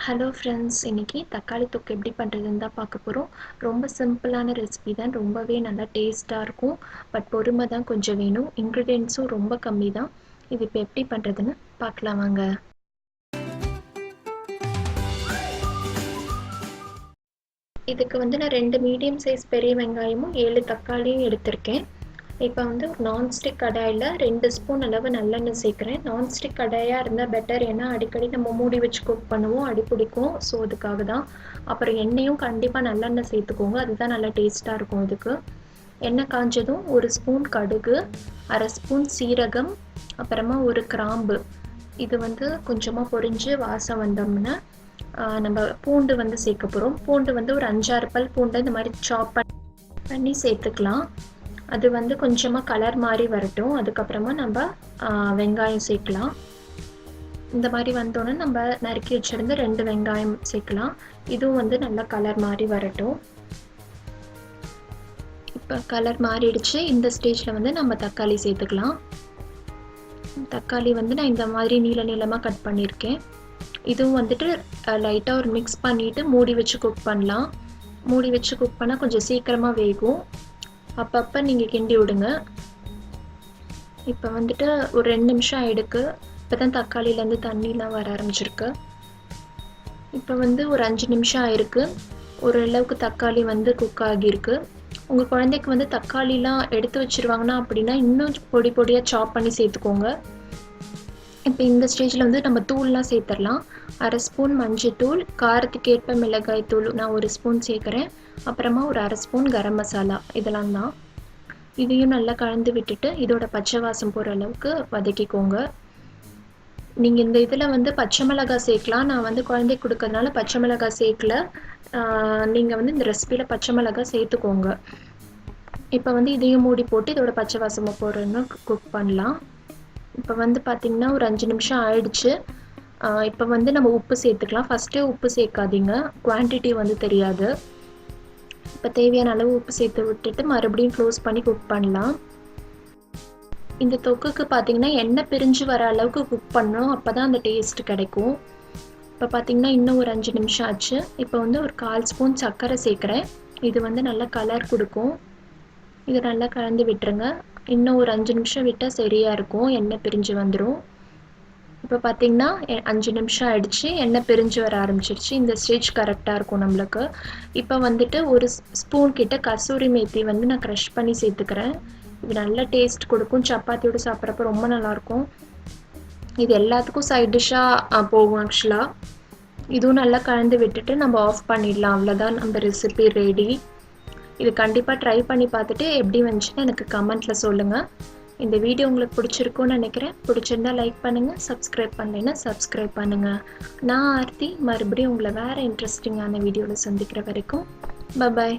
Hello friends, இன்றைக்கி தக்காளி தொக்கு எப்படி பண்ணுறதுன்னு தான் பார்க்க போகிறோம். ரொம்ப சிம்பிளான ரெசிபி தான், ரொம்பவே நல்லா டேஸ்ட்டாக இருக்கும். பட் பொறுமை தான் கொஞ்சம் வேணும். இன்க்ரீடியன்ட்ஸும் ரொம்ப கம்மி தான். இது இப்போ எப்படி பண்ணுறதுன்னு பார்க்கலாம் வாங்க. இதுக்கு வந்து நான் 2 மீடியம் சைஸ் பெரிய வெங்காயமும் 7 தக்காளியும் எடுத்திருக்கேன். இப்போ வந்து நான்ஸ்டிக் கடாயில் 2 ஸ்பூன் அளவு நல்லெண்ணெய் சேர்க்குறேன். நான்ஸ்டிக் கடாயாக இருந்தால் பெட்டர், ஏன்னா அடிக்கடி நம்ம மூடி வச்சு குக் பண்ணுவோம், அடி பிடிக்கும். ஸோ அதுக்காக தான். அப்புறம் எண்ணெயும் கண்டிப்பாக நல்லெண்ணெய் சேர்த்துக்கோங்க, அதுதான் நல்லா டேஸ்ட்டாக இருக்கும். இதுக்கு எண்ணெய் காஞ்சதும் 1 ஸ்பூன் கடுகு, 1/2 ஸ்பூன் சீரகம், அப்புறமா 1 கிராம்பு, இது வந்து கொஞ்சமாக பொரிஞ்சு வாசம் வந்தோம்னா நம்ம பூண்டு வந்து சேர்க்க போகிறோம். பூண்டு வந்து ஒரு 5-6 பல் பூண்டை இந்த மாதிரி சாப் பண்ணி சேர்த்துக்கலாம். அது வந்து கொஞ்சமாக கலர் மாதிரி வரட்டும். அதுக்கப்புறமா நம்ம வெங்காயம் சேர்க்கலாம். இந்த மாதிரி வந்தோடனே நம்ம நறுக்கி வச்சுருந்து 2 வெங்காயம் சேர்க்கலாம். இதுவும் வந்து நல்லா கலர் மாதிரி வரட்டும். இப்போ கலர் மாறிடுச்சு. இந்த ஸ்டேஜில் வந்து நம்ம தக்காளி சேர்த்துக்கலாம். தக்காளி வந்து நான் இந்த மாதிரி நீளமாக கட் பண்ணியிருக்கேன். இதுவும் வந்துட்டு லைட்டாக ஒரு மிக்ஸ் பண்ணிவிட்டு மூடி வச்சு குக் பண்ணலாம். மூடி வச்சு குக் பண்ணால் கொஞ்சம் சீக்கிரமாக வேகும். அப்பப்போ நீங்கள் கிண்டி விடுங்க. இப்போ வந்துட்டு ஒரு 2 நிமிஷம் ஆகிடுக்கு. இப்போ தான் தக்காளியிலேருந்து தண்ணிலாம் வர ஆரம்பிச்சிருக்கு. இப்போ வந்து ஒரு 5 நிமிஷம் ஆயிருக்கு. ஓரளவுக்கு தக்காளி வந்து குக் ஆகியிருக்கு. உங்கள் குழந்தைக்கு வந்து தக்காளிலாம் எடுத்து வச்சுருவாங்கன்னா அப்படின்னா இன்னும் பொடி பொடியாக சாப் பண்ணி சேர்த்துக்கோங்க. இப்போ இந்த ஸ்டேஜில் வந்து நம்ம தூள்லாம் சேர்த்துடலாம். 1/2 ஸ்பூன் மஞ்சள், காரத்துக்கு ஏற்ப மிளகாய் தூள் நான் 1 ஸ்பூன் சேர்க்குறேன். அப்புறமா ஒரு 1/2 ஸ்பூன் கரம் மசாலா, இதெல்லாம் தான். இதையும் நல்லா கலந்து விட்டுட்டு இதோட பச்சை வாசம் போகிற அளவுக்கு வதக்கிக்கோங்க. நீங்கள் இந்த இதில் வந்து பச்சை மிளகாய் சேர்க்கலாம். நான் வந்து குழந்தைக்கு கொடுக்கறதுனால பச்சை மிளகாய் சேர்க்கல. நீங்கள் வந்து இந்த ரெசிபியில் பச்சை மிளகாய் சேர்த்துக்கோங்க. இப்போ வந்து இதையும் மூடி போட்டு இதோட பச்சை வாசமாக போகிறன்னு குக் பண்ணலாம். இப்போ வந்து பார்த்திங்கன்னா ஒரு 5 நிமிஷம் ஆயிடுச்சு. இப்போ வந்து நம்ம உப்பு சேர்த்துக்கலாம். ஃபஸ்ட்டே உப்பு சேர்க்காதீங்க, குவான்டிட்டி வந்து தெரியாது. இப்போ தேவையான அளவு உப்பு சேர்த்து விட்டுட்டு மறுபடியும் க்ளோஸ் பண்ணி குக் பண்ணலாம். இந்த தொக்குக்கு பார்த்திங்கன்னா எண்ணெய் பிரிஞ்சு வர அளவுக்கு குக் பண்ணணும், அப்போ தான் அந்த டேஸ்ட் கிடைக்கும். இப்போ பார்த்திங்கன்னா இன்னும் ஒரு 5 நிமிஷம் ஆச்சு. இப்போ வந்து ஒரு 1/4 ஸ்பூன் சர்க்கரை சேர்க்குறேன். இது வந்து நல்லா கலர் கொடுக்கும். இது நல்லா கலந்து விட்டுருங்க. இன்னும் ஒரு 5 நிமிஷம் விட்டால் சரியாக இருக்கும், எண்ணெய் பிரிஞ்சு வந்துடும். இப்போ பார்த்திங்கன்னா 5 நிமிஷம் ஆகிடுச்சு, எண்ணெய் பிரிஞ்சு வர ஆரம்பிச்சிருச்சு. இந்த ஸ்டேஜ் கரெக்டாக இருக்கும் நம்மளுக்கு. இப்போ வந்துட்டு 1 ஸ்பூன் கிட்ட கசூரி மேத்தி வந்து நான் க்ரஷ் பண்ணி சேர்த்துக்கிறேன். இது நல்ல டேஸ்ட் கொடுக்கும், சப்பாத்தியோடு சாப்பிட்றப்ப ரொம்ப நல்லாயிருக்கும். இது எல்லாத்துக்கும் சைட் டிஷ்ஷாக போகும் ஆக்சுவலாக. இதுவும் நல்லா கலந்து விட்டுட்டு நம்ம ஆஃப் பண்ணிடலாம். அவ்வளோதான், நம்ம ரெசிபி ரெடி. இது கண்டிப்பாக ட்ரை பண்ணி பார்த்துட்டு எப்படி வந்துச்சுன்னு எனக்கு கமெண்ட்டில் சொல்லுங்கள். இந்த வீடியோ உங்களுக்கு பிடிச்சிருக்கும்னு நினைக்கிறேன். பிடிச்சிருந்தா லைக் பண்ணுங்கள், சப்ஸ்கிரைப் பண்ணலைன்னா சப்ஸ்கிரைப் பண்ணுங்கள். நான் ஆர்த்தி, மறுபடியும் உங்களை வேறு இன்ட்ரெஸ்டிங்கான வீடியோவில் சந்திக்கிற வரைக்கும் பாய்.